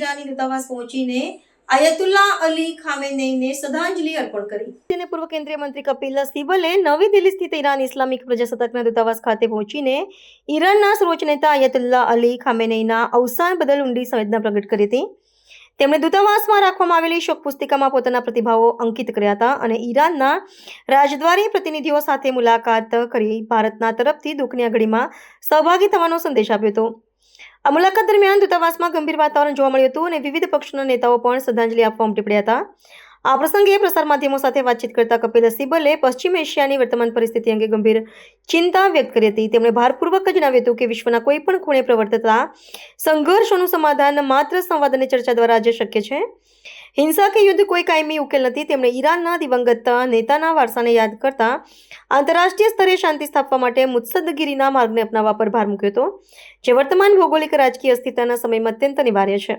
ઈરાની દૂતાવાસ પહોંચીને આયતુલ્લા અલી ખામેનેઈને શ્રદ્ધાંજલિ અર્પણ કરી. તેને પૂર્વ કેન્દ્રીય મંત્રી કપિલ સિબલે નવી દિલ્હી સ્થિત ઈરાન ઇસ્લામિક પ્રજાસત્તાકના દૂતાવાસ ખાતે પહોંચીને ઈરાનના સર્વોચ્ચ નેતા આયતુલ્લા અલી ખામેનેઈના અવસાન બદલ ઊંડી સંવેદના પ્રગટ કરી હતી. તેમણે દૂતાવાસમાં રાખવામાં આવેલી શોક પુસ્તિકામાં પોતાના પ્રતિભાવો અંકિત કર્યા હતા અને ઈરાનના રાજદ્વારી પ્રતિનિધિઓ સાથે મુલાકાત કરી ભારતના તરફથી દુઃખની આ ઘડીમાં સહભાગી થવાનો સંદેશ આપ્યો હતો. આ મુલાકાત દરમિયાન દૂતાવાસમાં ગંભીર વાતાવરણ જોવા મળ્યું હતું અને વિવિધ પક્ષના નેતાઓ પણ શ્રદ્ધાંજલિ આપવા ઉમટી પડ્યા હતા. આ પ્રસંગે પ્રસાર માધ્યમો સાથે વાતચીત કરતા કપિલ સિબલે પશ્ચિમ એશિયાની વર્તમાન પરિસ્થિતિ અંગે ગંભીર ચિંતા વ્યક્ત કરી હતી. તેમણે ભારપૂર્વક જણાવ્યું હતું કે વિશ્વના કોઈ પણ ખૂણે પ્રવર્તતા સંઘર્ષોનું સમાધાન માત્ર સંવાદ અને ચર્ચા દ્વારા જ શક્ય છે. હિંસા કે યુદ્ધ કોઈ કાયમી ઉકેલ નથી. તેમણે ઈરાનના દિવંગત નેતાના વારસાને યાદ કરતા આંતરરાષ્ટ્રીય સ્તરે શાંતિ સ્થાપવા માટે મુત્સદ્દગીરીના માર્ગને અપનાવવા પર ભાર મૂક્યો હતો, જે વર્તમાન ભૌગોલિક રાજકીય અસ્થિરતાના સમયમાં અત્યંત અનિવાર્ય છે.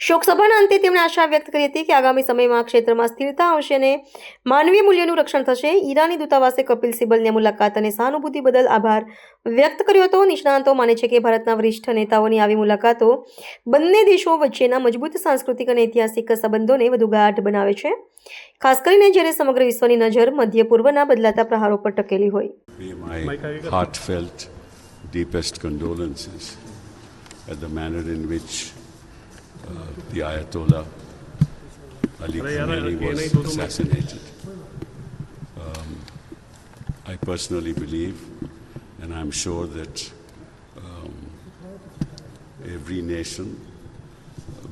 શોકસભાના અંતે તેમણે આશા વ્યક્ત કરી હતી કે આગામી સમયમાં ક્ષેત્રમાં સ્થિરતા આવશે અને માનવીય મૂલ્યોનું રક્ષણ થશે. ઈરાની દૂતાવાસે કપિલ સિબલની મુલાકાત અને સહાનુભૂતિ બદલ આભાર વ્યક્ત કર્યો હતો. નિષ્ણાતો માને છે કે ભારતના વરિષ્ઠ નેતાઓની આવી મુલાકાતો બંને દેશો વચ્ચેના મજબૂત સાંસ્કૃતિક અને ઐતિહાસિક સંબંધોને વધુ ગાઢ બનાવે છે, ખાસ કરીને જ્યારે સમગ્ર વિશ્વની નજર મધ્ય પૂર્વના બદલાતા પ્રહારો પર ટકેલી હોય. My heartfelt, deepest condolences at the manner in which the Ayatollah Ali Khamenei was assassinated. I personally believe, and I'm sure that every nation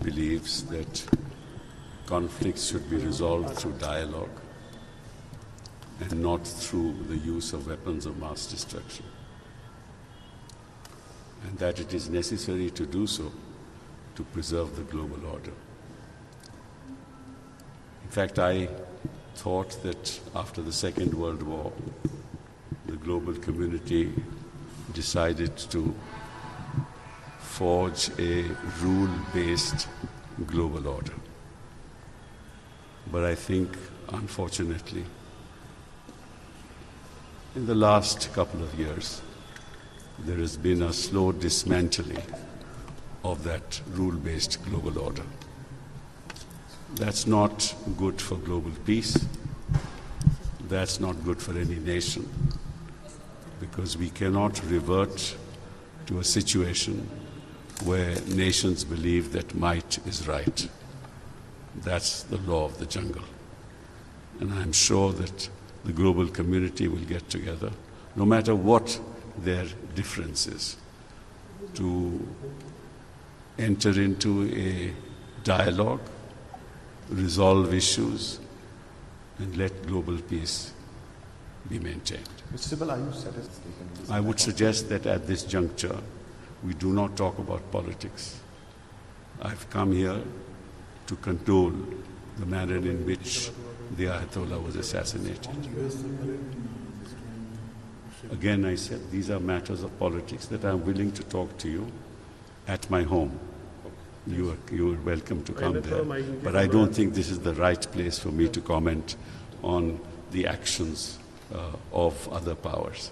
believes that conflicts should be resolved through dialogue and not through the use of weapons of mass destruction, and that it is necessary to do so to preserve the global order. In fact, I thought that after the Second World War, the global community decided to forge a rule-based global order. But I think, unfortunately, in the last couple of years, there has been a slow dismantling of that rule-based global order. That's not good for global peace. That's not good for any nation, because we cannot revert to a situation where nations believe that might is right. That's the law of the jungle. And I'm sure that the global community will get together, no matter what their difference is, to enter into a dialogue, resolve issues, and let global peace be maintained. Mr. Sibal, are you satisfied? I would suggest that at this juncture, we do not talk about politics. I've come here to condole the manner in which the Ayatollah was assassinated. Again, I said these are matters of politics that I'm willing to talk to you at my home. You are welcome to come there, but I don't think this is the right place for me to comment on the actions of other powers.